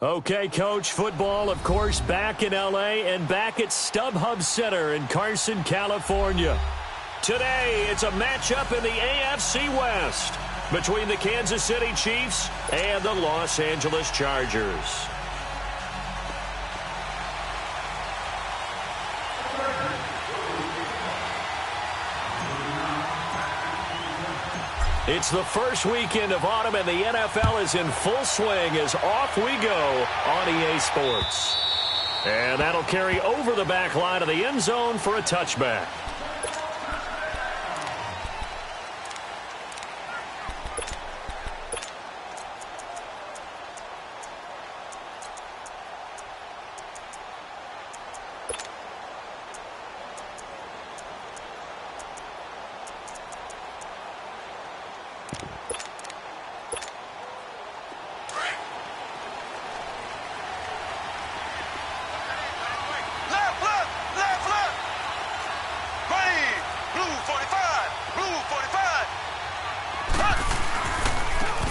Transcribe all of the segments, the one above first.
Okay, Coach, football, of course, back in L.A. and back at StubHub Center in Carson, California. Today, it's a matchup in the AFC West between the Kansas City Chiefs and the Los Angeles Chargers. It's the first weekend of autumn, and the NFL is in full swing as off we go on EA Sports. And that'll carry over the back line of the end zone for a touchback.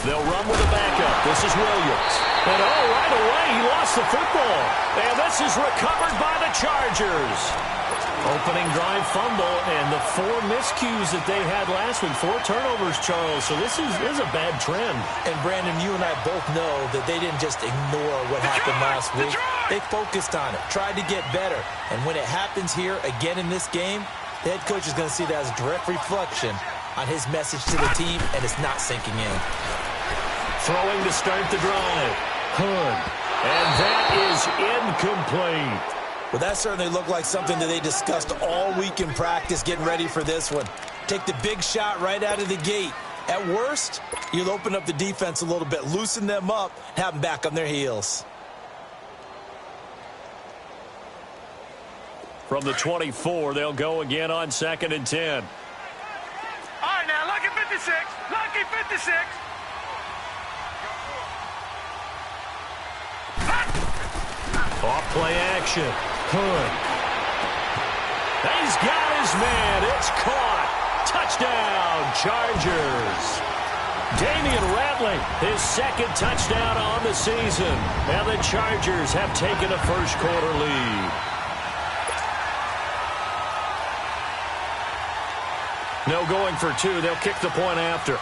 They'll run with a backup. This is Williams. And right away, he lost the football. And this is recovered by the Chargers. Opening drive fumble, and the 4 miscues that they had last week. 4 turnovers, Charles. So this is a bad trend. And, Brandon, you and I both know that they didn't just ignore what happened last week. They focused on it, tried to get better. And when it happens here again in this game, the head coach is going to see that as a direct reflection on his message to the team, and it's not sinking in. Throwing to start the drive. Hood. And that is incomplete. Well, that certainly looked like something that they discussed all week in practice getting ready for this one. Take the big shot right out of the gate. At worst, you'll open up the defense a little bit, loosen them up, have them back on their heels. From the 24, they'll go again on 2nd and 10. All right, now, lucky 56. Lucky 56. Off play action. Hood. He's got his man. It's caught. Touchdown, Chargers. Damian Ratley, his 2nd touchdown on the season. And the Chargers have taken a first-quarter lead. No going for 2. They'll kick the point after.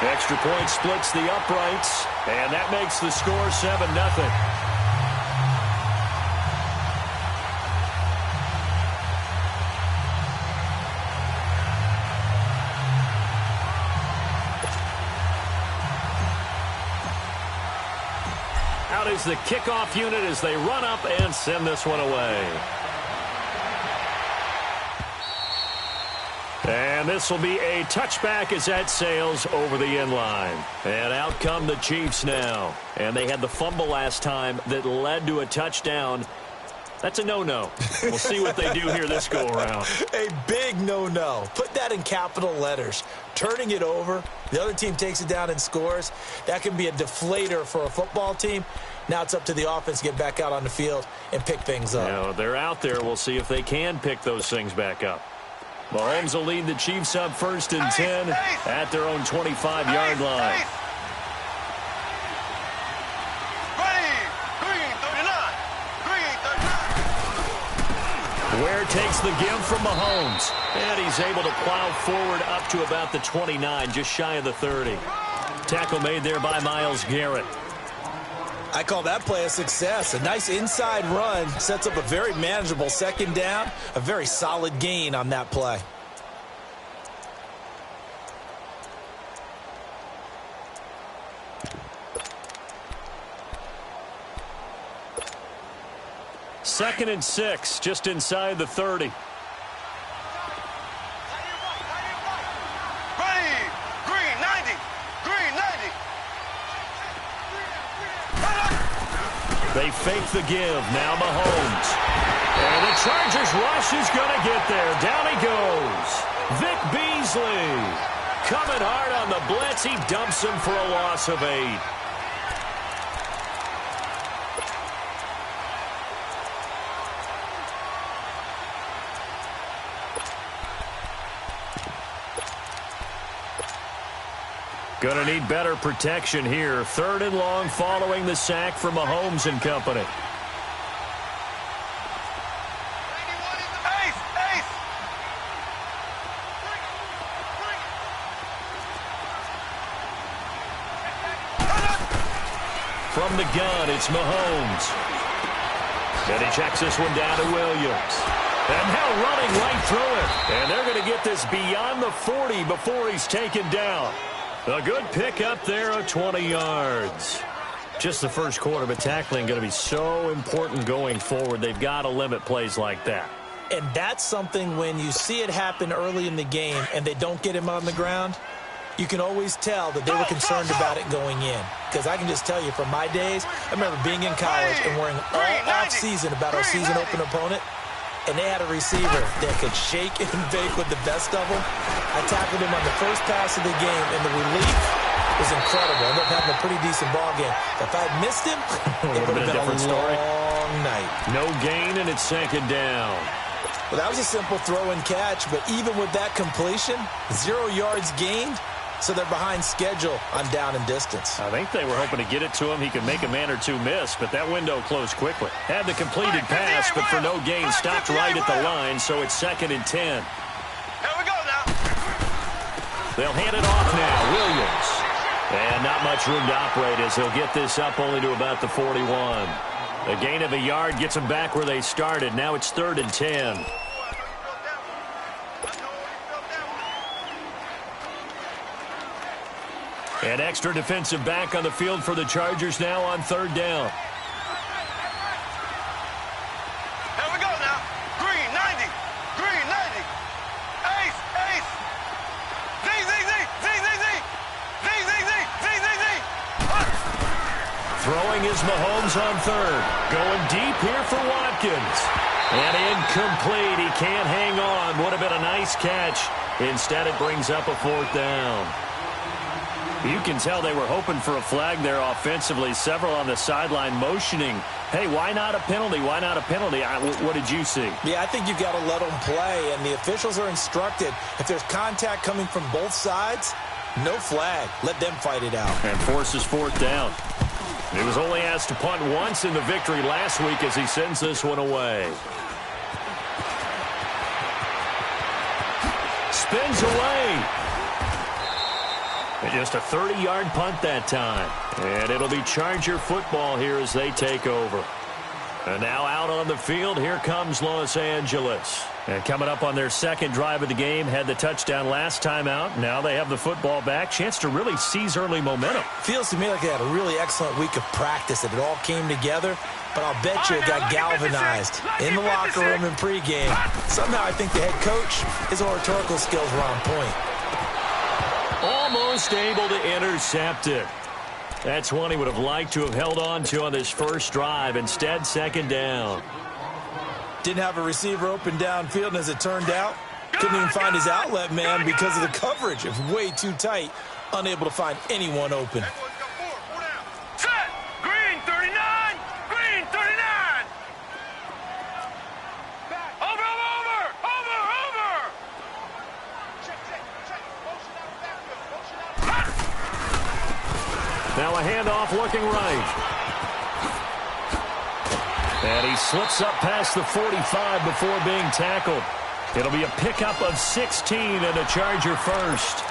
Extra point splits the uprights, and that makes the score 7-0. Out is the kickoff unit as they run up and send this one away. And this will be a touchback as that sails over the end line. And out come the Chiefs now. And they had the fumble last time that led to a touchdown. That's a no-no. We'll see what they do here this go-around. A big no-no. Put that in capital letters. Turning it over, the other team takes it down and scores. That can be a deflator for a football team. Now it's up to the offense to get back out on the field and pick things up. Now, they're out there. We'll see if they can pick those things back up. Mahomes will lead the Chiefs up 1st and 10 at their own 25-yard line. Ware takes the give from Mahomes. And he's able to plow forward up to about the 29, just shy of the 30. Tackle made there by Myles Garrett. I call that play a success. A nice inside run sets up a very manageable 2nd down. A very solid gain on that play. Second and 6, just inside the 30. They fake the give. Now Mahomes. And the Chargers rush is going to get there. Down he goes. Vic Beasley. Coming hard on the blitz. He dumps him for a loss of 8. Going to need better protection here. 3rd and long following the sack from Mahomes and company. From the gun, it's Mahomes. And he checks this one down to Williams. And now running right through it. And they're going to get this beyond the 40 before he's taken down. A good pick up there of 20 yards. Just the first quarter, but tackling going to be so important going forward. They've got to limit plays like that. And that's something when you see it happen early in the game and they don't get him on the ground, you can always tell that they were concerned about it going in. Because I can just tell you from my days, I remember being in college and worrying all off-season about our season open opponent. And they had a receiver that could shake and bake with the best of them. I tackled him on the first pass of the game, and the relief was incredible. I ended up having a pretty decent ball game. If I had missed him, it would have been a long night. No gain, and it's 2nd down. Well, that was a simple throw and catch, but even with that completion, 0 yards gained, so they're behind schedule on down and distance. I think they were hoping to get it to him. He could make a man or two miss, but that window closed quickly. Had the completed pass, but for no gain, stopped right at the line, so it's 2nd and 10. Here we go now. They'll hand it off now. Williams. And not much room to operate as he'll get this up only to about the 41. A gain of a yard gets them back where they started. Now it's 3rd and 10. An extra defensive back on the field for the Chargers now on 3rd down. Here we go now. Green, 90. Green, 90. Ace, ace. Z, Z, Z, Z, Z, Z. Z, Z, Z, Z, Z, Z. Throwing is Mahomes on 3rd. Going deep here for Watkins. And incomplete. He can't hang on. Would have been a nice catch. Instead, it brings up a 4th down. You can tell they were hoping for a flag there offensively. Several on the sideline motioning, hey, why not a penalty? Why not a penalty? What did you see? Yeah, I think you've got to let them play, and the officials are instructed. If there's contact coming from both sides, no flag. Let them fight it out. And forces 4th down. He was only asked to punt once in the victory last week as he sends this one away. Spins away. Just a 30-yard punt that time. And it'll be Charger football here as they take over. And now out on the field, here comes Los Angeles. And coming up on their 2nd drive of the game, had the touchdown last time out. Now they have the football back. Chance to really seize early momentum. Feels to me like they had a really excellent week of practice, that it all came together. But I'll bet you it got galvanized in the locker room in pregame. Somehow I think the head coach, his oratorical skills were on point. Almost able to intercept it. That's one he would have liked to have held on to on this first drive. Instead, 2nd down. Didn't have a receiver open downfield, and as it turned out, couldn't even find his outlet man because of the coverage. It was way too tight, unable to find anyone open. Set. Green, 39. Green, 39. Over, over, over, over. Now a handoff looking right. And he slips up past the 45 before being tackled. It'll be a pickup of 16 and a Charger first.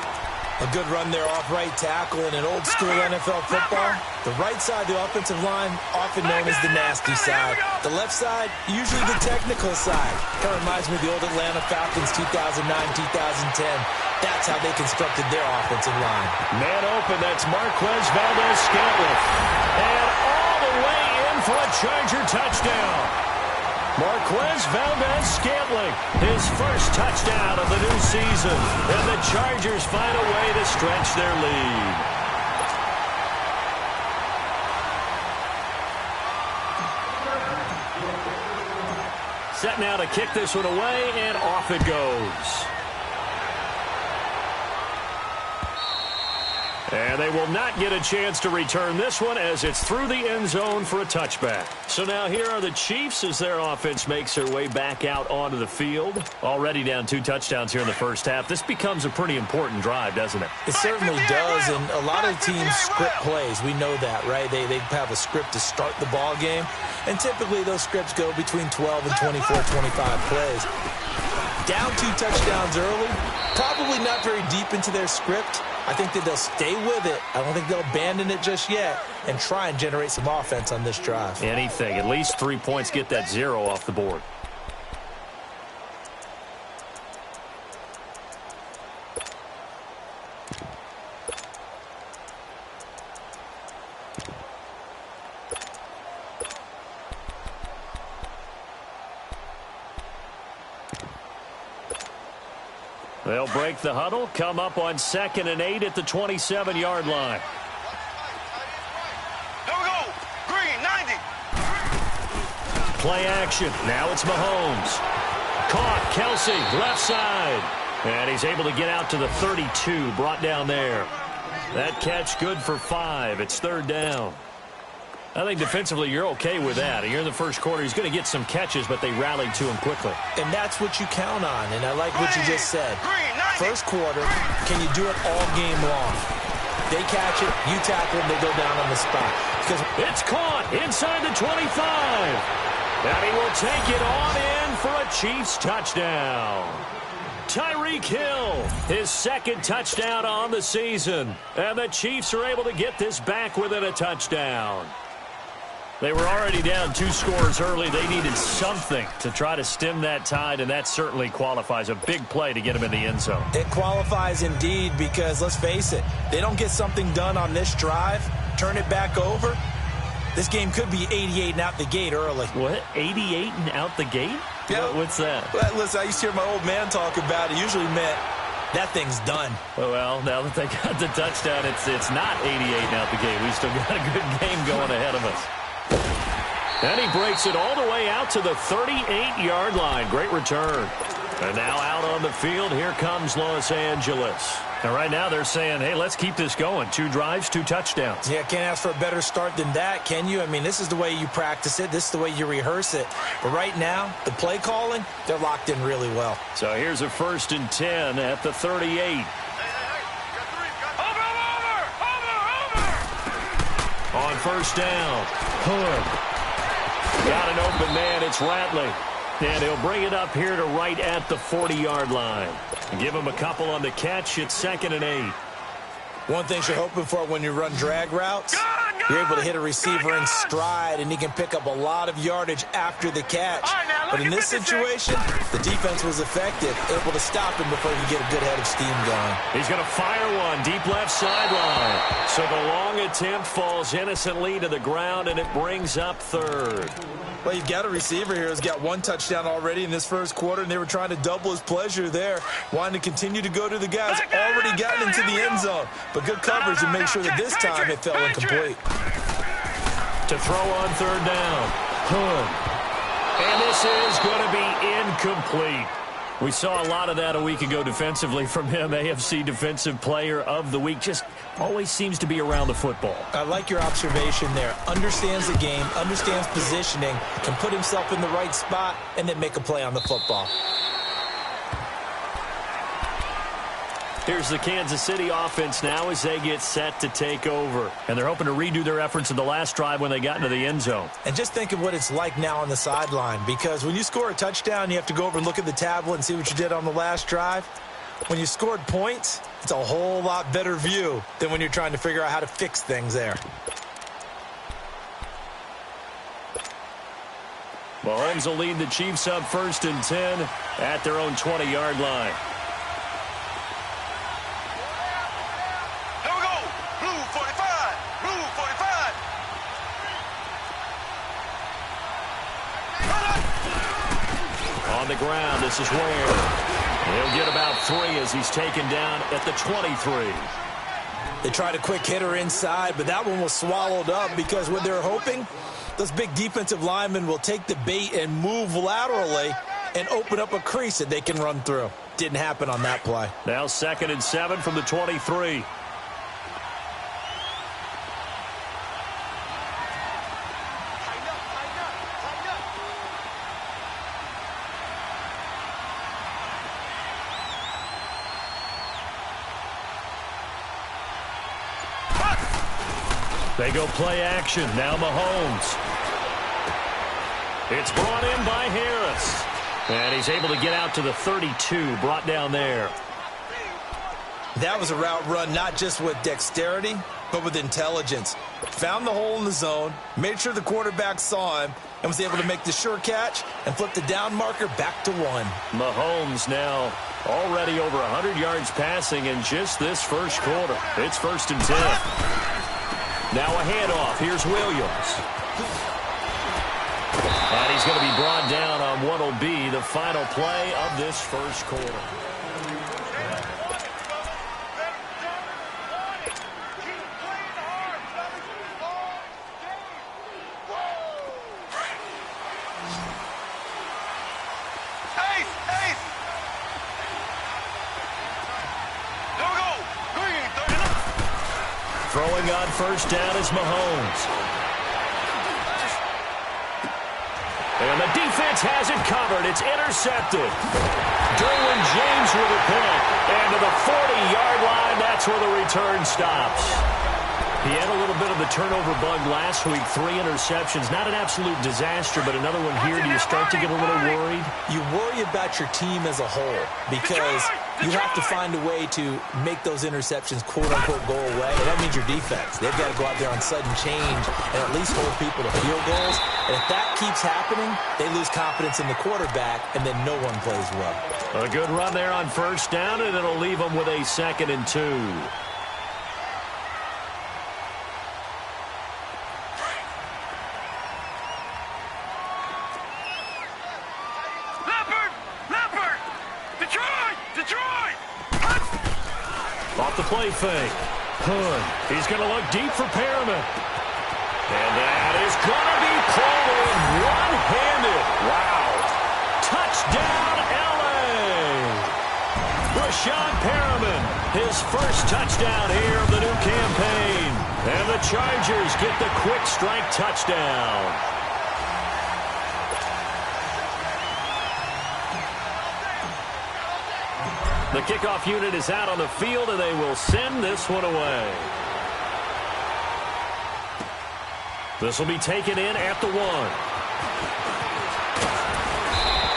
A good run there off right tackle. In an old school NFL football, the right side of the offensive line, often known as the nasty side. The left side, usually the technical side. Kind of reminds me of the old Atlanta Falcons 2009-2010. That's how they constructed their offensive line. Man open, that's Marquez Valdez-Scantling. And all the way in for a Charger touchdown. Marquez Valdez-Scantling, his first touchdown of the new season. And the Chargers find a way to stretch their lead. Set now to kick this one away, and off it goes. And they will not get a chance to return this one as it's through the end zone for a touchback. So now here are the Chiefs as their offense makes their way back out onto the field. Already down 2 touchdowns here in the first half. This becomes a pretty important drive, doesn't it? It certainly does, and a lot of teams script plays. We know that, right? They have a script to start the ball game, and typically those scripts go between 12 and 24, 25 plays. Down 2 touchdowns early, probably not very deep into their script. I think that they'll stay with it. I don't think they'll abandon it just yet and try and generate some offense on this drive. Anything. At least 3 points, get that 0 off the board. They'll break the huddle, come up on 2nd and 8 at the 27-yard line. Here we go. Green, 90. Play action. Now it's Mahomes. Caught. Kelsey, left side. And he's able to get out to the 32, brought down there. That catch good for 5. It's 3rd down. I think defensively you're okay with that. Here in the first quarter, he's going to get some catches, but they rallied to him quickly. And that's what you count on, and I like what you just said. First quarter, can you do it all game long? They catch it, you tackle them, they go down on the spot. Because it's caught inside the 25. And he will take it on in for a Chiefs touchdown. Tyreek Hill, his 2nd touchdown on the season. And the Chiefs are able to get this back within a touchdown. They were already down 2 scores early. They needed something to try to stem that tide, and that certainly qualifies. A big play to get them in the end zone. It qualifies indeed because, let's face it, they don't get something done on this drive, turn it back over, this game could be 88 and out the gate early. What? 88 and out the gate? Yeah. What's that? Well, listen, I used to hear my old man talk about it. Usually meant that thing's done. Well, now that they got the touchdown, it's not 88 and out the gate. We still got a good game going ahead of us. And he breaks it all the way out to the 38-yard line. Great return. And now out on the field, here comes Los Angeles. And right now they're saying, hey, let's keep this going. 2 drives, 2 touchdowns. Yeah, can't ask for a better start than that, can you? I mean, this is the way you practice it. This is the way you rehearse it. But right now, the play calling, they're locked in really well. So here's a 1st and 10 at the 38. On 1st down, Hood. Got an open man, it's Ratley. And he'll bring it up here to right at the 40-yard line. Give him a couple on the catch, it's 2nd and 8. One thing you're hoping for when you run drag routes, you're able to hit a receiver in stride, and he can pick up a lot of yardage after the catch. But in this situation, the defense was effective, able to stop him before he could get a good head of steam going. He's going to fire one, deep left sideline. So the long attempt falls innocently to the ground, and it brings up 3rd. Well, you've got a receiver here who's got 1 touchdown already in this first quarter, and they were trying to double his pleasure there, wanting to continue to go to the guys already gotten into the end zone. But good coverage to make sure that this time it fell incomplete. To throw on 3rd down, Hood. And this is going to be incomplete. We saw a lot of that a week ago defensively from him. AFC Defensive Player of the Week. Just always seems to be around the football. I like your observation there. Understands the game, understands positioning, can put himself in the right spot, and then make a play on the football. Here's the Kansas City offense now as they get set to take over. And they're hoping to redo their efforts in the last drive when they got into the end zone. And just think of what it's like now on the sideline, because when you score a touchdown, you have to go over and look at the tablet and see what you did on the last drive. When you scored points, it's a whole lot better view than when you're trying to figure out how to fix things there. Mahomes will lead the Chiefs up 1st and 10 at their own 20-yard line. On the ground, this is Ware. He'll get about 3 as he's taken down at the 23. They tried a quick hitter inside, but that one was swallowed up because what they're hoping, those big defensive linemen will take the bait and move laterally and open up a crease that they can run through. Didn't happen on that play. Now 2nd and 7 from the 23. They go play action. Now Mahomes. It's brought in by Harris. And he's able to get out to the 32, brought down there. That was a route run not just with dexterity, but with intelligence. Found the hole in the zone, made sure the quarterback saw him, and was able to make the sure catch and flip the down marker back to 1. Mahomes now already over 100 yards passing in just this first quarter. It's 1st and 10. Now a handoff. Here's Williams. And he's going to be brought down on what will be the final play of this first quarter. Throwing on first down is Mahomes. And the defense has it covered. It's intercepted. Derwin James with a pick. And to the 40-yard line, that's where the return stops. He had a little bit of the turnover bug last week, 3 interceptions. Not an absolute disaster, but another one here. Do you start to get a little worried? You worry about your team as a whole because you have to find a way to make those interceptions, quote-unquote, go away. And that means your defense. They've got to go out there on sudden change and at least hold people to field goals. And if that keeps happening, they lose confidence in the quarterback, and then no one plays well. A good run there on first down, and it'll leave them with a 2nd and 2. Off the play fake. Hood. He's going to look deep for Perriman. And that is going to be called in one-handed. Wow. Touchdown, L.A. Rashawn Perriman, his first touchdown here of the new campaign. And the Chargers get the quick strike touchdown. The kickoff unit is out on the field, and they will send this one away. This will be taken in at the 1.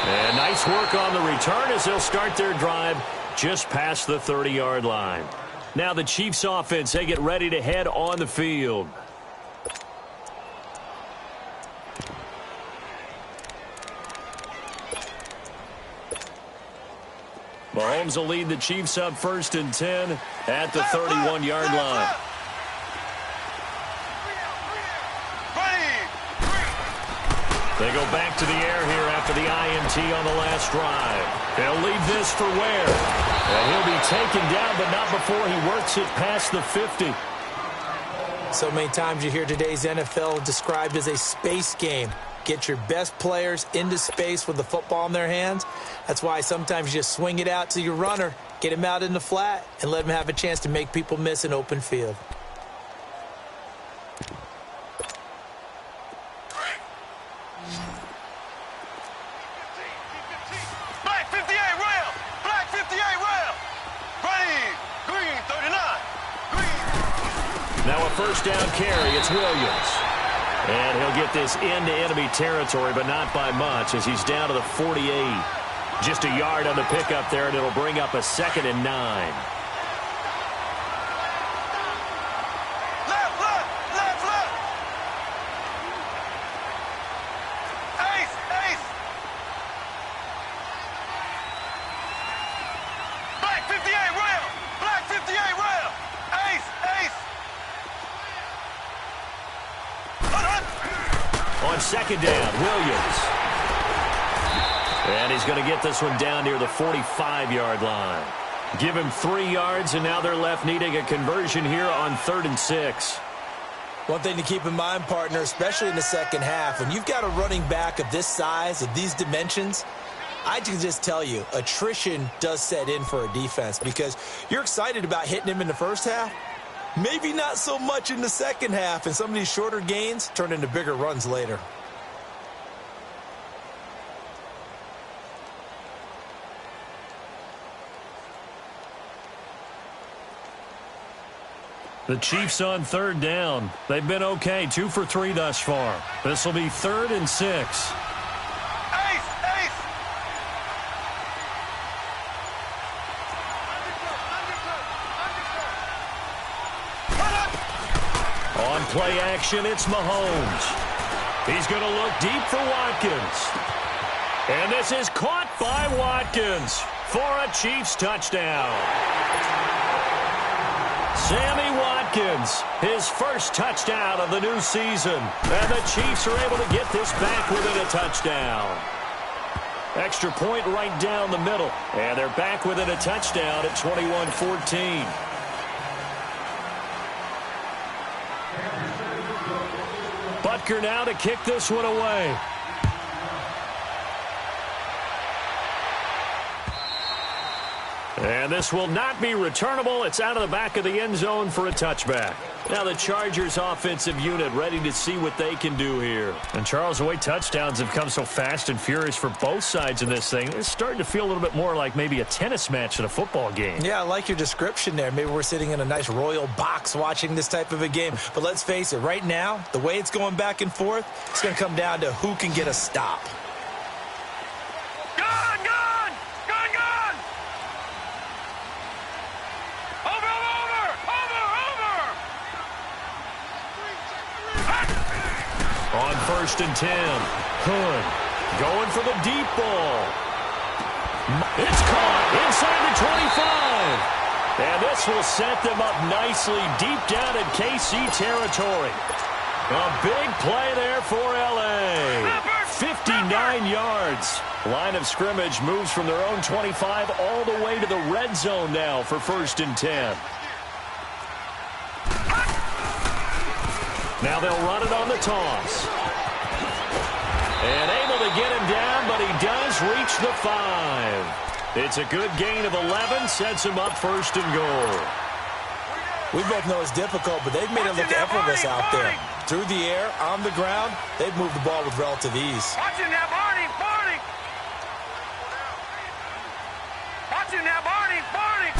And nice work on the return as they'll start their drive just past the 30-yard line. Now the Chiefs offense, they get ready to head on the field. Mahomes will lead the Chiefs up 1st and 10 at the 31-yard line. They go back to the air here after the INT on the last drive. They'll leave this for Ware. And he'll be taken down, but not before he works it past the 50. So many times you hear today's NFL described as a space game. Get your best players into space with the football in their hands. That's why sometimes you just swing it out to your runner, get him out in the flat, and let him have a chance to make people miss an open field. Black 58 rail! Black 58 rail! Ready! Green 39! Green! Now a first down carry. It's Williams. And he'll get this into enemy territory, but not by much as he's down to the 48. Just a yard on the pickup there, and it'll bring up a 2nd and 9. Left, left, left, left! Ace, ace! Black 58 rail! Black 58 rail! Ace, ace! On 2nd down, Williams. And he's going to get this one down near the 45-yard line. Give him 3 yards, and now they're left needing a conversion here on 3rd and 6. One thing to keep in mind, partner, especially in the second half, when you've got a running back of this size, of these dimensions, I can just tell you, attrition does set in for a defense because you're excited about hitting him in the first half. Maybe not so much in the second half, and some of these shorter gains turn into bigger runs later. The Chiefs on third down. They've been okay, 2 for 3 thus far. This will be 3rd and 6. Ace, ace. On play action, it's Mahomes. He's going to look deep for Watkins. And this is caught by Watkins for a Chiefs touchdown. Sammy Watkins, his first touchdown of the new season. And the Chiefs are able to get this back within a touchdown. Extra point right down the middle. And they're back within a touchdown at 21-14. Butker now to kick this one away. And this will not be returnable. It's out of the back of the end zone for a touchback. Now the Chargers offensive unit ready to see what they can do here. And Charles, the way touchdowns have come so fast and furious for both sides in this thing, it's starting to feel a little bit more like maybe a tennis match in a football game. Yeah, I like your description there. Maybe we're sitting in a nice royal box watching this type of a game. But let's face it, right now, the way it's going back and forth, it's going to come down to who can get a stop. On 1st and 10, Hood going for the deep ball. It's caught inside the 25. And this will set them up nicely deep down in KC territory. A big play there for L.A. 59 yards. Line of scrimmage moves from their own 25 all the way to the red zone now for 1st and 10. Now they'll run it on the toss. And able to get him down, but he does reach the 5. It's a good gain of 11, sets him up 1st and goal. We both know it's difficult, but they've made it look effortless out there. Through the air, on the ground, they've moved the ball with relative ease. Watching that, Barney, Barney. Watching that, Barney, Barney.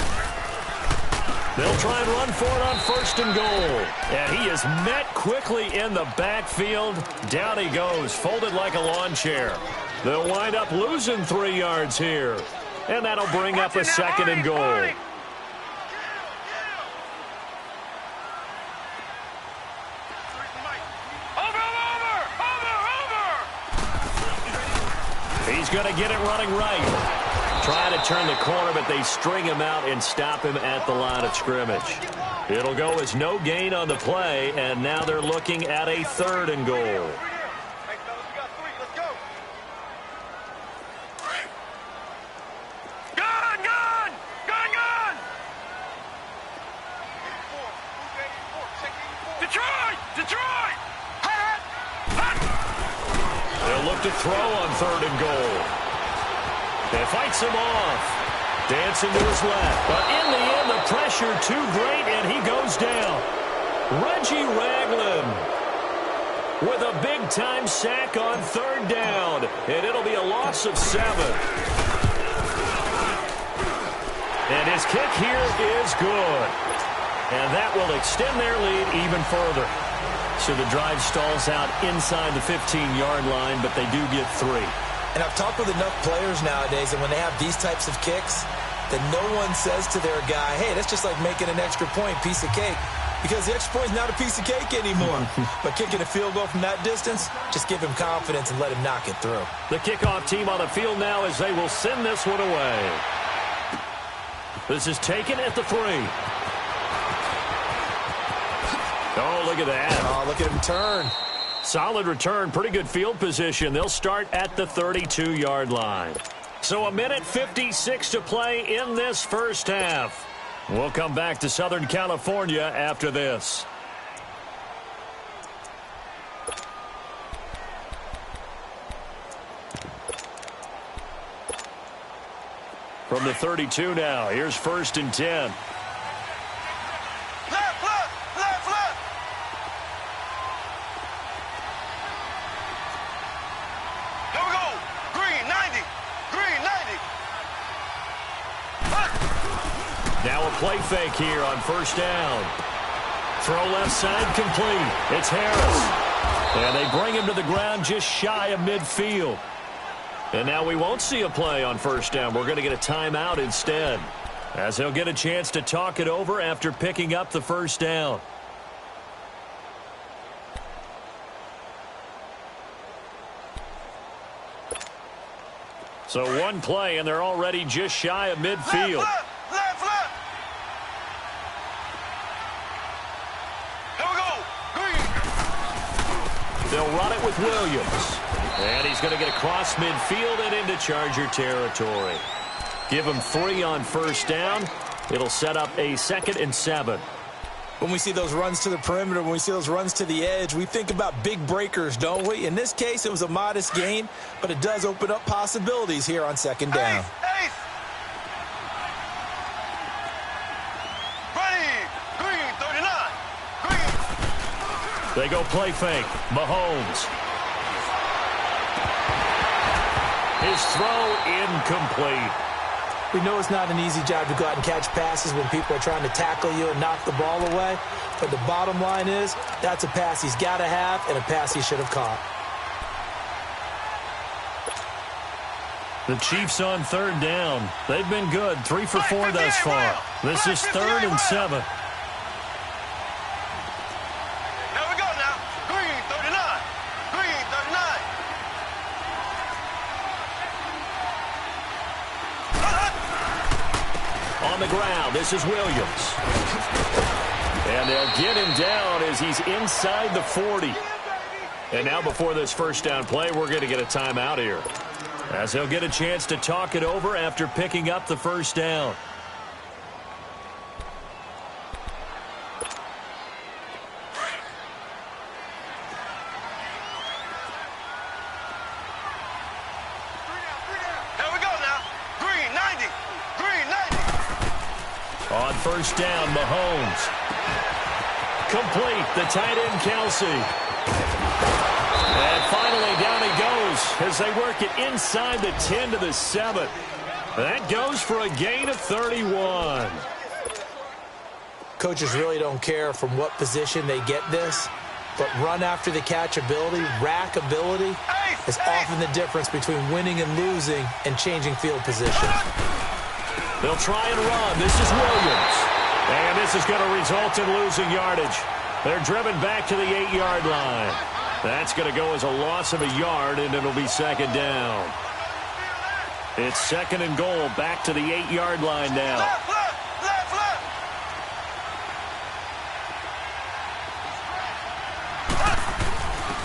They'll try and run for it on 1st and goal. And he is met quickly in the backfield. Down he goes, folded like a lawn chair. They'll wind up losing 3 yards here. And that'll bring up a 2nd and goal. He's going to get it running right. Trying to turn the corner, but they string him out and stop him at the line of scrimmage. It'll go as no gain on the play, and now they're looking at a 3rd and goal. Hey, fellas, we got 3. Let's go. Gun, gun, gun, gun. 84. Who's 84? Check 84. Detroit, Detroit. Hot, hot. They'll look to throw on 3rd and goal. They fights him off. Dancing to his left. But in the end, the pressure too great, and he goes down. Reggie Ragland with a big-time sack on 3rd down. And it'll be a loss of 7. And his kick here is good. And that will extend their lead even further. So the drive stalls out inside the 15-yard line, but they do get 3. And I've talked with enough players nowadays, and when they have these types of kicks, that no one says to their guy, hey, that's just like making an extra point, piece of cake. Because the extra point is not a piece of cake anymore. But kicking a field goal from that distance, just give him confidence and let him knock it through. The kickoff team on the field now as they will send this one away. This is taken at the 3. Oh, look at that. Oh, look at him turn. Solid return, pretty good field position. They'll start at the 32-yard line. So 1:56 to play in this first half. We'll come back to Southern California after this. From the 32 now, here's 1st and 10. Left, left, left, left. Here we go. Green, 90. Green, 90. Now a play fake here on 1st down. Throw left side complete. It's Harris. And they bring him to the ground just shy of midfield. And now we won't see a play on first down. We're going to get a timeout instead, as he'll get a chance to talk it over after picking up the first down. So one play, and they're already just shy of midfield. Left. Here we go. Green. They'll run it with Williams. And he's going to get across midfield and into Charger territory. Give him 3 on first down. It'll set up a 2nd and 7. When we see those runs to the perimeter, when we see those runs to the edge, we think about big breakers, don't we? In this case, it was a modest gain, but it does open up possibilities here on second down. Ace. Ready. Green, 39. Green. They go play fake. Mahomes. His throw incomplete. We know it's not an easy job to go out and catch passes when people are trying to tackle you and knock the ball away. But the bottom line is, that's a pass he's got to have and a pass he should have caught. The Chiefs on third down. They've been good, 3 for 4 thus far. This is 3rd and 7. Here we go now. Green, 39. Green, 39. On the ground, this is Williams. And they'll get him down as he's inside the 40. And now before this first down play, we're going to get a timeout here, as he'll get a chance to talk it over after picking up the first down. Here we go now. Green, 90. Green, 90. On first down, Mahomes. Complete, the tight end, Kelsey. And finally, down he goes as they work it inside the 10 to the 7. That goes for a gain of 31. Coaches really don't care from what position they get this, but run after the catch ability, rack ability, is often the difference between winning and losing and changing field position. They'll try and run. This is Williams. And this is going to result in losing yardage. They're driven back to the 8-yard line. That's going to go as a loss of a yard, and it'll be second down. It's 2nd and goal, back to the 8-yard line now. Left.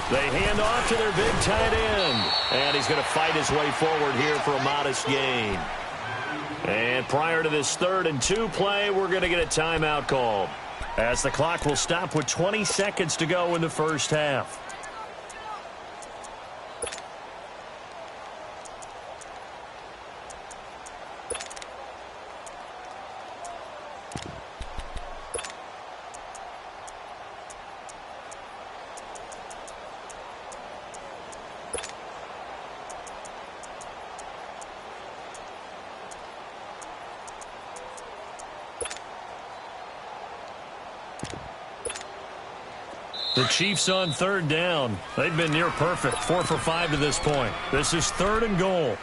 They hand off to their big tight end. And he's going to fight his way forward here for a modest gain. And prior to this 3rd and 2 play, we're going to get a timeout called, as the clock will stop with 20 seconds to go in the first half. The Chiefs on 3rd down. They've been near perfect, 4 for 5 to this point. This is 3rd and goal.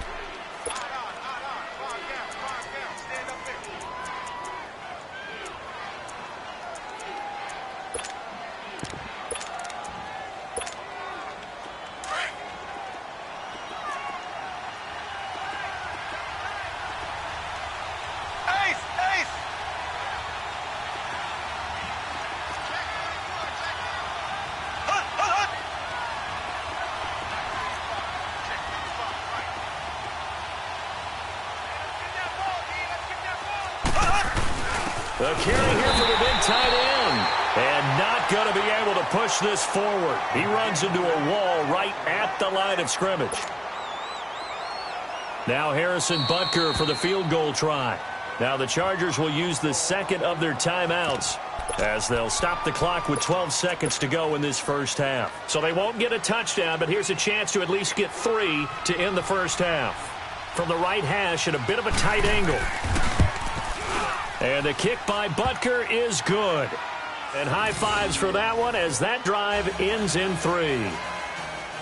The carry here for the big tight end. And not going to be able to push this forward. He runs into a wall right at the line of scrimmage. Now Harrison Butker for the field goal try. Now the Chargers will use the 2nd of their timeouts, as they'll stop the clock with 12 seconds to go in this first half. So they won't get a touchdown, but here's a chance to at least get 3 to end the first half. From the right hash at a bit of a tight angle. And the kick by Butker is good. And high fives for that one as that drive ends in 3.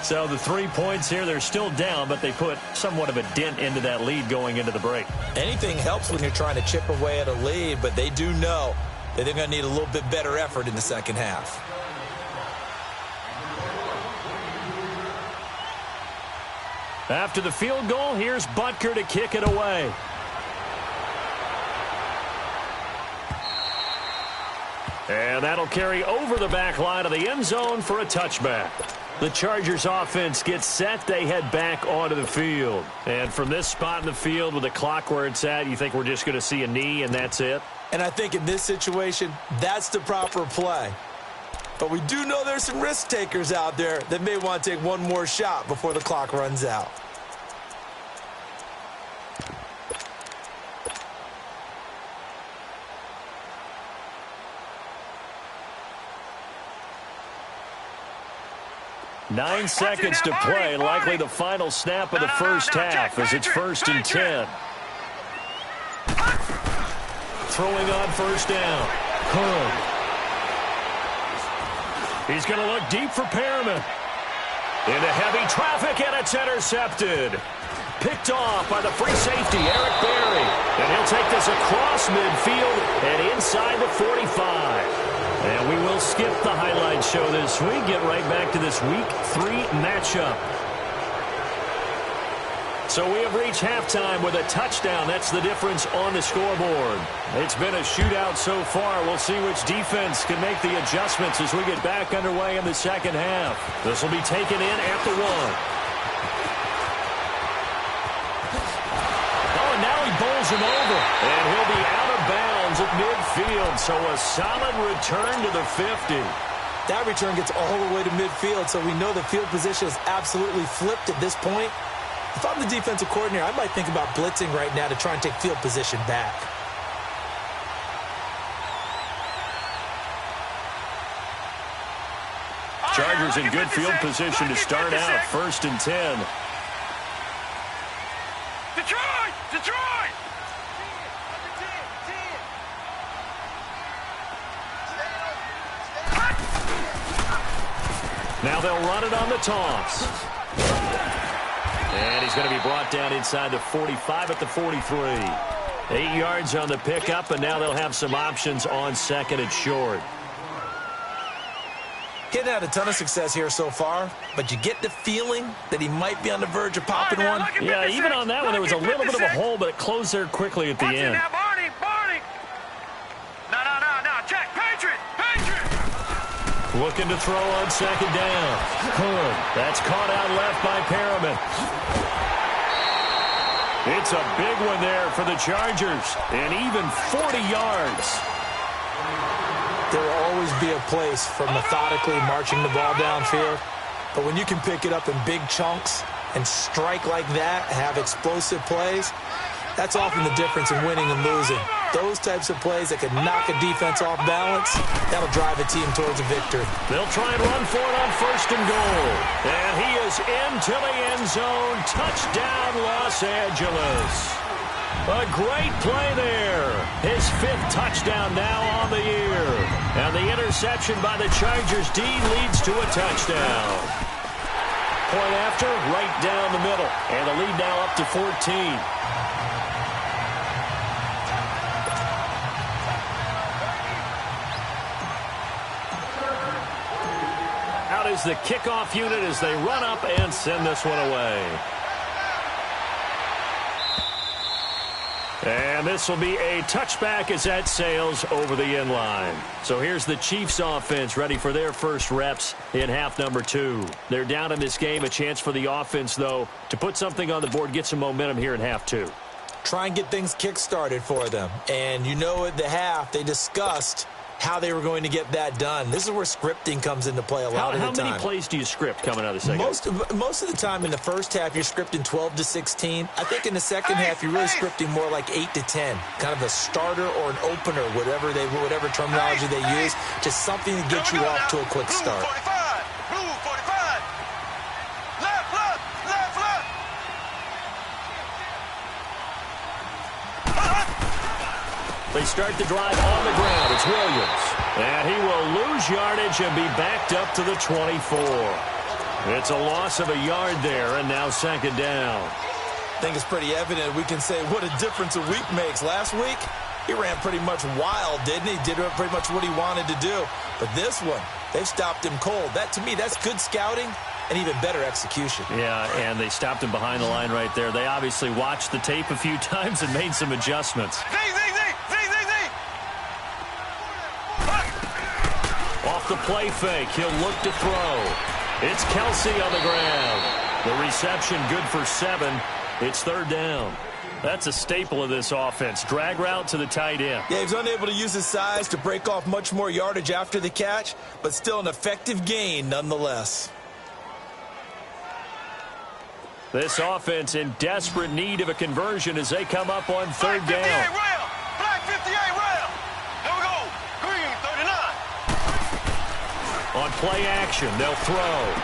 So the 3 points here, they're still down, but they put somewhat of a dent into that lead going into the break. Anything helps when you're trying to chip away at a lead, but they do know that they're going to need a little bit better effort in the second half. After the field goal, here's Butker to kick it away. And that'll carry over the back line of the end zone for a touchback. The Chargers offense gets set. They head back onto the field. And from this spot in the field with the clock where it's at, you think we're just going to see a knee and that's it? And I think in this situation, that's the proper play. But we do know there's some risk takers out there that may want to take one more shot before the clock runs out. Nine seconds to play, likely the final snap of the first half as it's 1st and 10. Throwing on first down. Hood. He's going to look deep for Perriman. Into heavy traffic, and it's intercepted. Picked off by the free safety, Eric Berry. And he'll take this across midfield and inside the 45. And we will skip the highlight show this week. Get right back to this Week 3 matchup. So we have reached halftime with a touchdown. That's the difference on the scoreboard. It's been a shootout so far. We'll see which defense can make the adjustments as we get back underway in the second half. This will be taken in at the 1. Oh, and now he bowls him over. And he'll be out of bounds at midfield. So a solid return to the 50. That return gets all the way to midfield, so we know the field position is absolutely flipped at this point. If I'm the defensive coordinator, I might think about blitzing right now to try and take field position back. Chargers in good field position to start out. 1st and 10. Detroit! Detroit! Now they'll run it on the toss. And he's going to be brought down inside the 45 at the 43. 8 yards on the pickup, and now they'll have some options on 2nd and short. Getting had a ton of success here so far, but you get the feeling that he might be on the verge of popping one. Yeah, even on that one, there was a little bit of a hole, but it closed there quickly at the end. Now, Barney! No, check! Patriot! Looking to throw on 2nd down. Hood. That's caught out left by Perriman. It's a big one there for the Chargers. And even 40 yards. There will always be a place for methodically marching the ball downfield. But when you can pick it up in big chunks and strike like that, have explosive plays, that's often the difference in winning and losing. Those types of plays that can knock a defense off balance, that'll drive a team towards a victory. They'll try and run for it on 1st and goal. And he is into the end zone. Touchdown, Los Angeles. A great play there. His 5th touchdown now on the year. And the interception by the Chargers D leads to a touchdown. Point after, right down the middle. And the lead now up to 14. Out is the kickoff unit as they run up and send this one away. And this will be a touchback as that sails over the end line. So here's the Chiefs offense ready for their first reps in half number 2. They're down in this game. A chance for the offense, though, to put something on the board, get some momentum here in half 2. Try and get things kick-started for them. And you know at the half, they discussed how they were going to get that done. This is where scripting comes into play a lot of the time. How many plays do you script coming out of the second? Most of the time in the first half, you're scripting 12 to 16. I think in the second half, you're really scripting more like 8 to 10. Kind of a starter or an opener, whatever terminology they use. Just something to get you off to a quick start. Blue 45. Left. They start the drive on the ground. It's Williams. And he will lose yardage and be backed up to the 24. It's a loss of a yard there, and now second down. I think it's pretty evident. We can say what a difference a week makes. Last week, he ran pretty much wild, didn't he? Did pretty much what he wanted to do. But this one, they've stopped him cold. That, to me, that's good scouting and even better execution. Yeah, and they stopped him behind the line right there. They obviously watched the tape a few times and made some adjustments. Off the play fake, he'll look to throw. It's Kelsey on the ground. The reception good for 7. It's third down. That's a staple of this offense. Drag route to the tight end. Yeah, he's unable to use his size to break off much more yardage after the catch, but still an effective gain nonetheless. This offense in desperate need of a conversion as they come up on third down. Black 58 rail. Here we go. Green 39. On play action, they'll throw.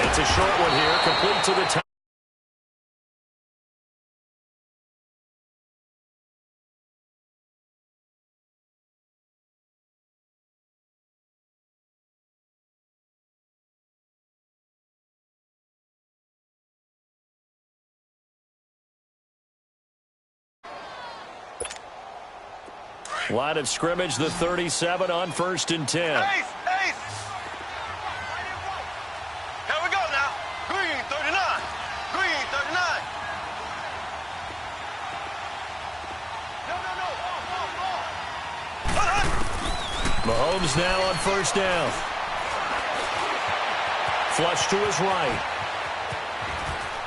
It's a short one here, complete to the top. Line of scrimmage, the 37 on 1st and 10. Ace. Here we go now. Green 39. Green 39. No. Mahomes now on 1st down. Flush to his right.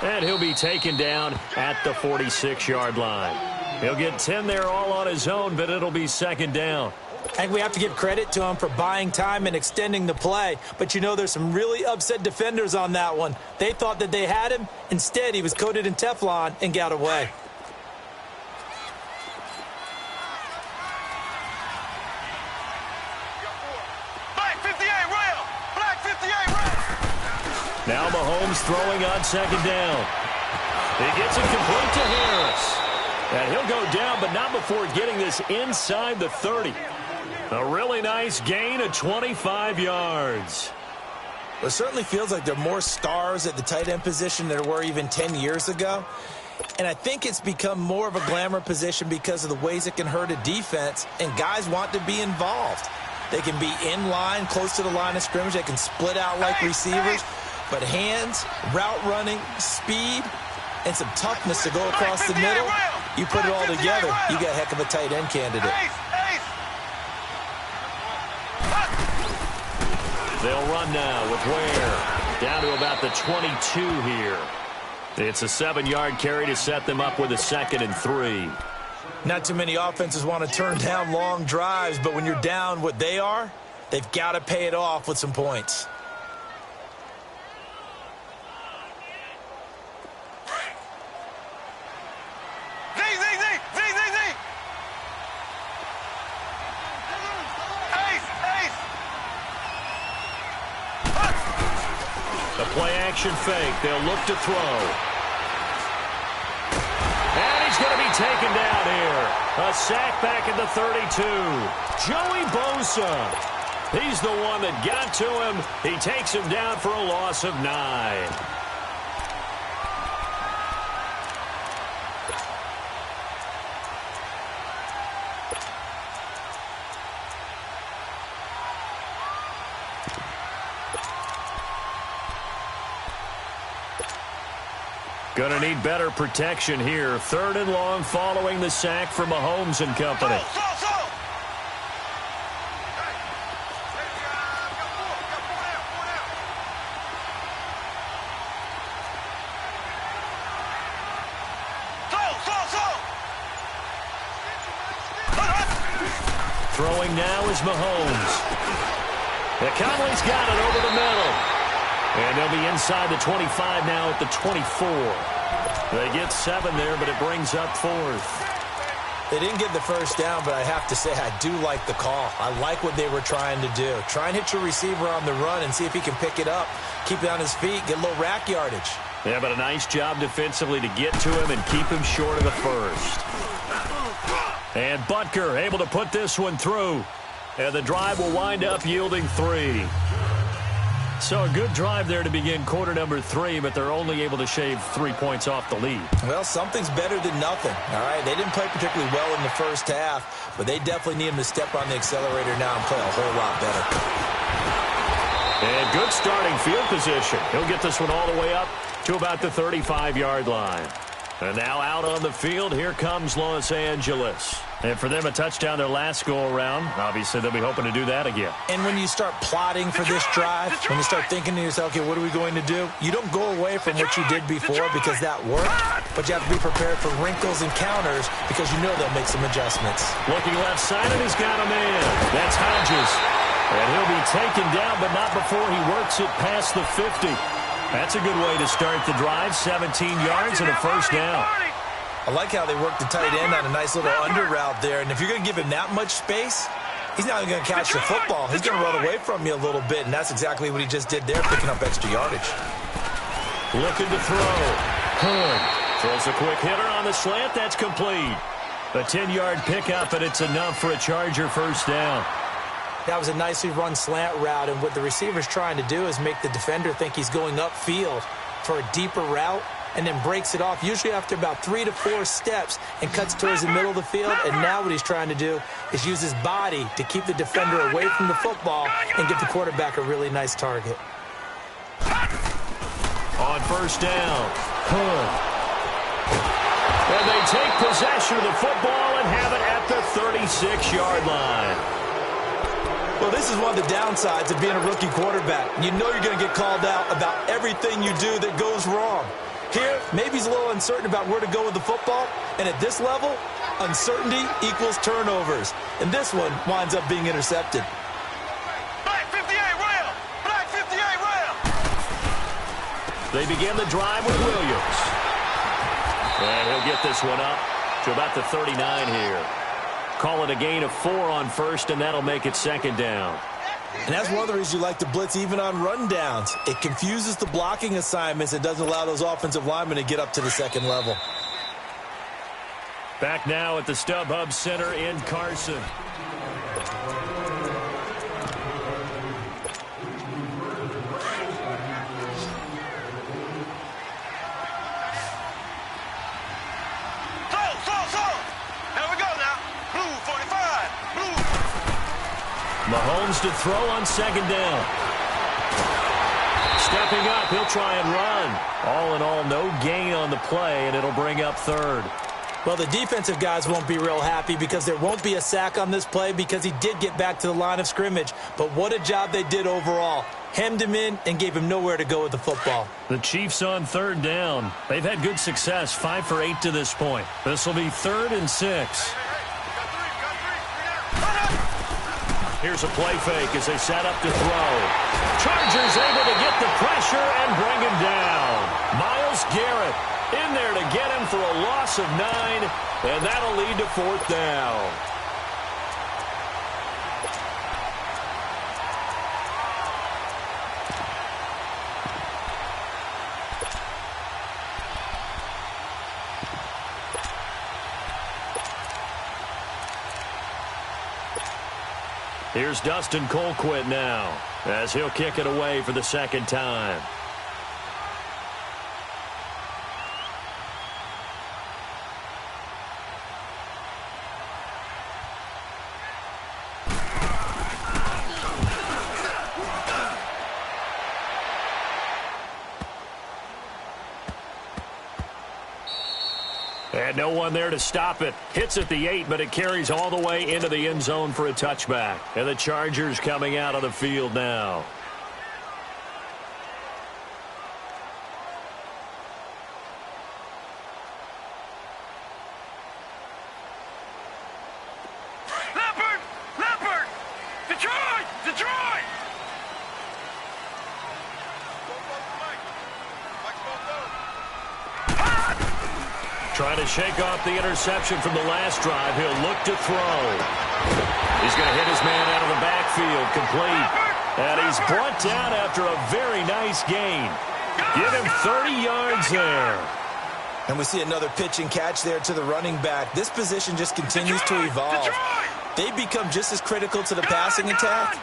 And he'll be taken down at the 46-yard line. He'll get 10 there all on his own, but it'll be second down. I think we have to give credit to him for buying time and extending the play. But, you know, there's some really upset defenders on that one. They thought that they had him. Instead, he was coated in Teflon and got away. Black 58 rail. Black 58 rail. Now Mahomes throwing on second down. He gets it complete to Harris. And he'll go down, but not before getting this inside the 30. A really nice gain of 25 yards. Well, it certainly feels like there are more stars at the tight end position than there were even 10 years ago. And I think it's become more of a glamour position because of the ways it can hurt a defense, and guys want to be involved. They can be in line, close to the line of scrimmage. They can split out like receivers. But hands, route running, speed, and some toughness to go across the middle, you put it all together, you got a heck of a tight end candidate. They'll run now with Ware down to about the 22 here. It's a 7-yard carry to set them up with a 2nd and 3. Not too many offenses want to turn down long drives, but when you're down what they are, they've got to pay it off with some points. Play-action fake. They'll look to throw. And he's going to be taken down here. A sack back at the 32. Joey Bosa. He's the one that got to him. He takes him down for a loss of 9. Going to need better protection here. 3rd and long following the sack from Mahomes and company. Throwing now is Mahomes. Conley's got it over the middle. And they'll be inside the 25 now at the 24. They get 7 there, but it brings up 4th. They didn't get the first down, but I have to say I do like the call. I like what they were trying to do. Try and hit your receiver on the run and see if he can pick it up, keep it on his feet, get a little rack yardage. Yeah, but a nice job defensively to get to him and keep him short of the first. And Butker able to put this one through. And the drive will wind up yielding 3. So a good drive there to begin quarter number 3, but they're only able to shave 3 points off the lead. Well, something's better than nothing, all right? They didn't play particularly well in the first half, but they definitely need them to step on the accelerator now and play a whole lot better. And good starting field position. He'll get this one all the way up to about the 35-yard line. And now out on the field, here comes Los Angeles. And for them, a touchdown their last go-around. Obviously, they'll be hoping to do that again. And when you start plotting for this drive, when you start thinking to yourself, okay, what are we going to do? You don't go away from what you did before because that worked, but you have to be prepared for wrinkles and counters because you know they'll make some adjustments. Looking left side, and he's got a man. That's Hodges. And he'll be taken down, but not before he works it past the 50. That's a good way to start the drive. 17 yards and a first down. I like how they work the tight end on a nice little under route there. And if you're going to give him that much space, he's not even going to catch the football. He's going to run away from you a little bit, and that's exactly what he just did there, picking up extra yardage. Looking to throw. Hood throws a quick hitter on the slant. That's complete. A 10-yard pickup, and it's enough for a Charger first down. That was a nicely run slant route, and what the receiver's trying to do is make the defender think he's going upfield for a deeper route, and then breaks it off, usually after about 3 to 4 steps, and cuts towards the middle of the field. And now what he's trying to do is use his body to keep the defender away from the football and give the quarterback a really nice target. On first down, Hood. And they take possession of the football and have it at the 36-yard line. Well, this is one of the downsides of being a rookie quarterback. You know you're going to get called out about everything you do that goes wrong. Here, maybe he's a little uncertain about where to go with the football, and at this level, uncertainty equals turnovers. And this one winds up being intercepted. Black 58 rail! Black 58 rail! They begin the drive with Williams. And he'll get this one up to about the 39 here. Call it a gain of 4 on first, and that'll make it second down. And that's one of the reasons you like to blitz even on rundowns. It confuses the blocking assignments. It doesn't allow those offensive linemen to get up to the second level. Back now at the StubHub Center in Carson. Mahomes to throw on second down. Stepping up, he'll try and run. All in all, no gain on the play, and it'll bring up third. Well, the defensive guys won't be real happy because there won't be a sack on this play because he did get back to the line of scrimmage. But what a job they did overall. Hemmed him in and gave him nowhere to go with the football. The Chiefs on third down. They've had good success, 5 for 8 to this point. This will be 3rd and 6. Here's a play fake as they set up to throw. Chargers able to get the pressure and bring him down. Myles Garrett in there to get him for a loss of 9, and that'll lead to 4th down. Here's Dustin Colquitt now as he'll kick it away for the second time. And no one there to stop it. Hits at the 8, but it carries all the way into the end zone for a touchback. And the Chargers coming out of the field now. Leopard! Detroit! Trying to shake off the interception from the last drive. He'll look to throw. He's going to hit his man out of the backfield, complete. And he's brought down after a very nice gain. Give him 30 yards there. And we see another pitch and catch there to the running back. This position just continues to evolve. they become just as critical to the passing attack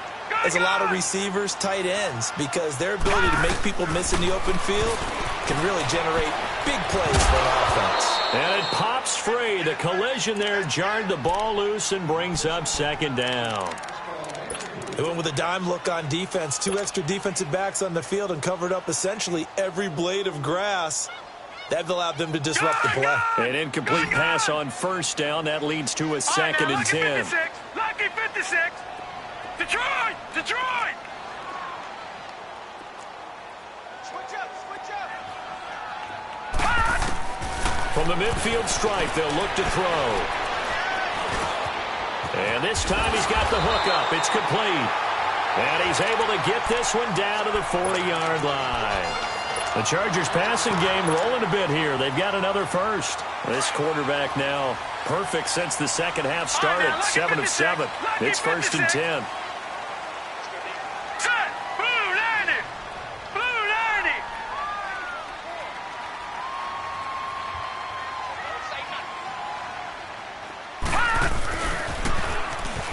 as a lot of receivers, tight ends, because their ability to make people miss in the open field can really generate big plays for an offense. And it pops free. The collision there jarred the ball loose and brings up second down. They went with a dime look on defense. 2 extra defensive backs on the field and covered up essentially every blade of grass. That allowed them to disrupt the play. An incomplete pass on first down. That leads to a second and 10. Lucky 56. Detroit! Detroit! Switch up, switch up. From the midfield stripe, they'll look to throw. And this time he's got the hook up. It's complete. And he's able to get this one down to the 40-yard line. The Chargers passing game rolling a bit here. They've got another first. This quarterback now perfect since the second half started. 7 of 7. It's first and 10. Set! Blue 90! Blue 90!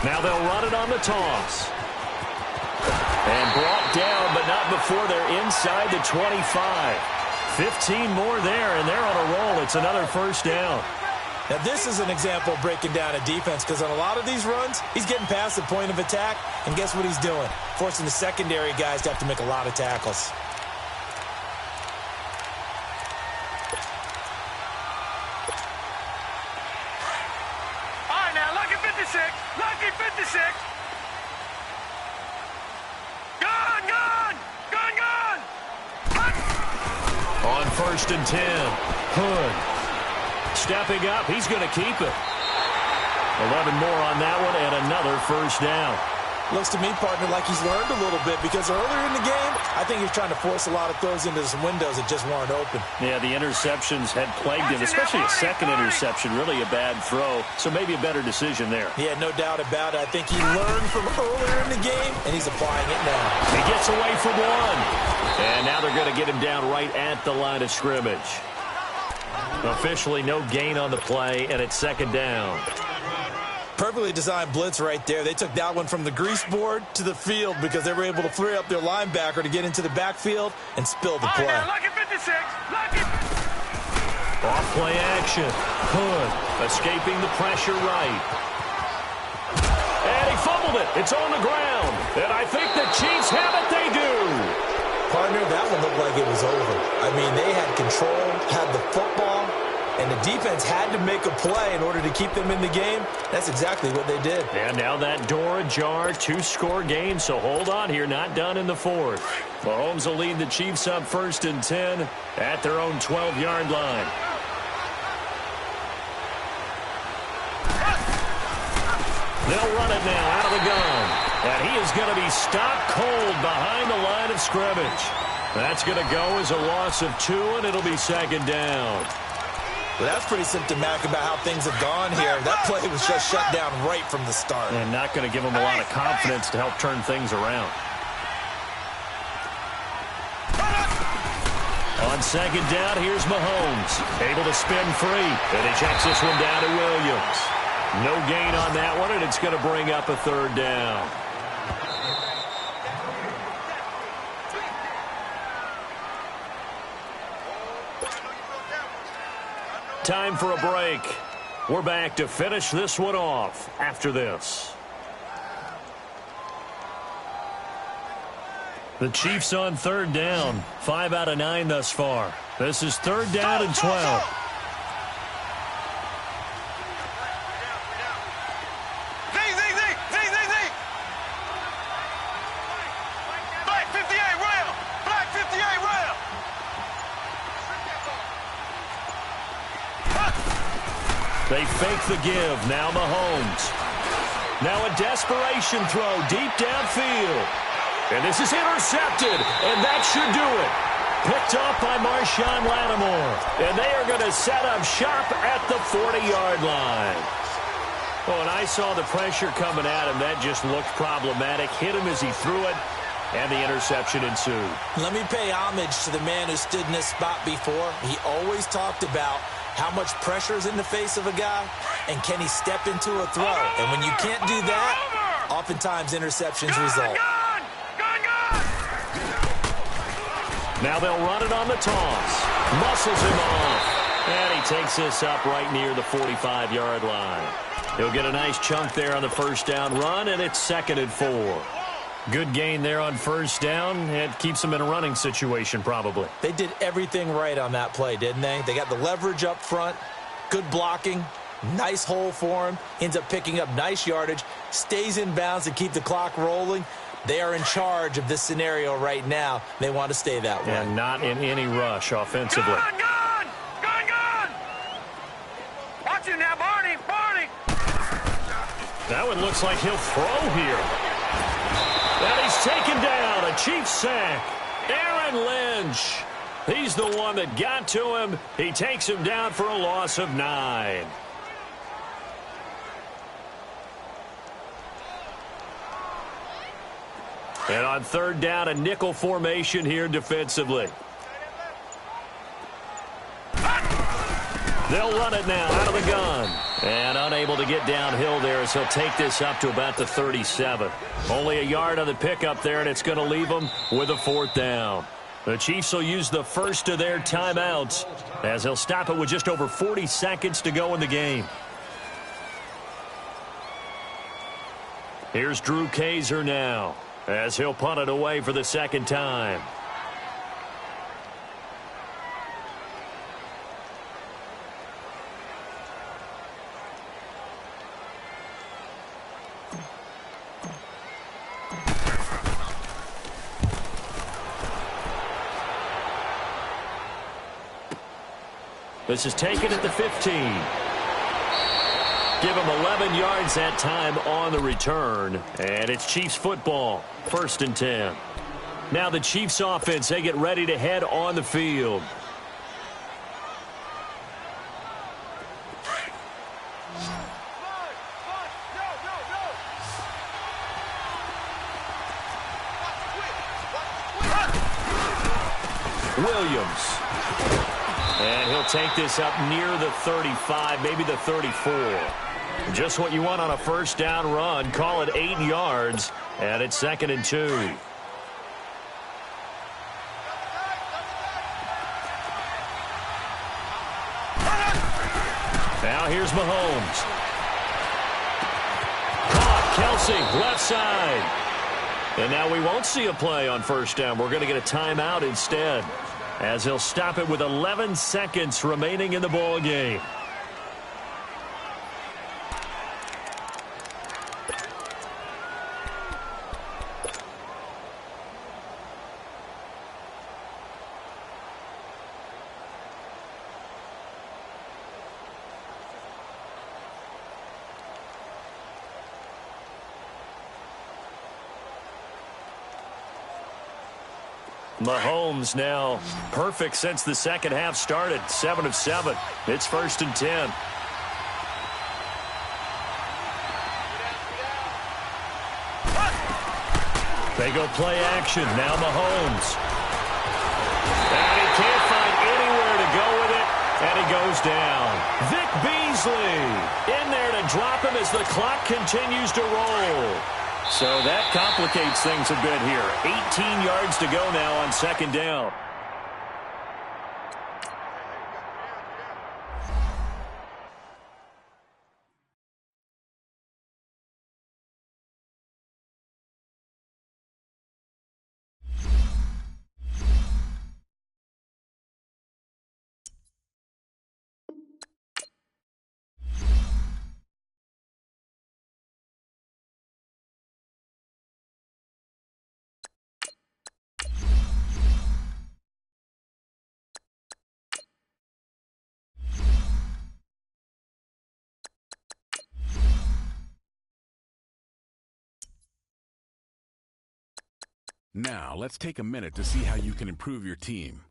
Now they'll run it on the toss. And brought down, but not before they're inside the 25. 15 more there, and they're on a roll. It's another first down. Now, this is an example of breaking down a defense, because on a lot of these runs, he's getting past the point of attack, and guess what he's doing? Forcing the secondary guys to have to make a lot of tackles. All right, now, lucky 56. Lucky 56. Gun, gun! Gun, gun! On first and 10, Hood stepping up. He's going to keep it. 11 more on that one and another first down. Looks to me, partner, like he's learned a little bit, because earlier in the game, I think he was trying to force a lot of throws into some windows that just weren't open. Yeah, the interceptions had plagued him, especially a second interception, really a bad throw, so maybe a better decision there. Yeah, no doubt about it. I think he learned from earlier in the game, and he's applying it now. He gets away from one, and now they're going to get him down right at the line of scrimmage. Officially no gain on the play, and it's second down. Perfectly designed blitz right there. They took that one from the grease board to the field because they were able to free up their linebacker to get into the backfield and spill the play. All right, now, lucky 56. Lucky. Off play action. Hood escaping the pressure right. And he fumbled it. It's on the ground. And I think the Chiefs have it. They do. Partner, that one looked like it was over. I mean, they had control, had the football, and the defense had to make a play in order to keep them in the game. That's exactly what they did. And now that door ajar, 2-score game, so hold on here, not done in the fourth. Mahomes will lead the Chiefs up first and 10 at their own 12-yard line. They'll run it now out of the gun. And he is going to be stopped cold behind the line of scrimmage. That's going to go as a loss of 2, and it'll be second down. Well, that's pretty symptomatic about how things have gone here. That play was just shut down right from the start. And not going to give them a lot of confidence to help turn things around. On second down, here's Mahomes. Able to spin free. And he checks this one down to Williams. No gain on that one, and it's going to bring up a third down. Time for a break. We're back to finish this one off after this. The Chiefs on third down. 5 out of 9 thus far. This is third down and 12. Black 58 rail. Black 58 rail. They fake the give. Now Mahomes. Now a desperation throw deep downfield. And this is intercepted. And that should do it. Picked off by Marshawn Lattimore. And they are going to set up shop at the 40-yard line. Oh, and I saw the pressure coming at him. That just looked problematic. Hit him as he threw it. And the interception ensued. Let me pay homage to the man who stood in this spot before. He always talked about how much pressure is in the face of a guy, and can he step into a throw? And when you can't do that, oftentimes interceptions result. Now they'll run it on the toss. Muscles him off. And he takes this up right near the 45-yard line. He'll get a nice chunk there on the first down run, and it's 2nd and 4. Good gain there on first down. It keeps them in a running situation probably. They did everything right on that play, didn't they? They got the leverage up front, good blocking, nice hole for him, ends up picking up nice yardage, stays in bounds to keep the clock rolling. They are in charge of this scenario right now. They want to stay that way. And not in any rush offensively. Watch it now, Barney. That one looks like he'll throw here. And he's taken down. A Chiefs sack. Aaron Lynch. He's the one that got to him. He takes him down for a loss of 9. And on 3rd down, a nickel formation here defensively. They'll run it now out of the gun. And unable to get downhill there as he'll take this up to about the 37. Only a yard on the pickup there, and it's going to leave them with a 4th down. The Chiefs will use the first of their timeouts as they'll stop it with just over 40 seconds to go in the game. Here's Drew Kaiser now as he'll punt it away for the 2nd time. This is taken at the 15. Give him 11 yards that time on the return. And it's Chiefs football, 1st and 10. Now the Chiefs offense, they get ready to head on the field. Williams. And he'll take this up near the 35, maybe the 34. Just what you want on a first down run. Call it 8 yards, and it's 2nd and 2. Now here's Mahomes. Caught, Kelsey, left side. And now we won't see a play on first down. We're going to get a timeout instead, as he'll stop it with 11 seconds remaining in the ball game. Mahomes now perfect since the second half started. 7 of 7. It's 1st and 10. They go play action. Now Mahomes. And he can't find anywhere to go with it. And he goes down. Vic Beasley in there to drop him as the clock continues to roll. So that complicates things a bit here. 18 yards to go now on 2nd down. Now, let's take a minute to see how you can improve your team.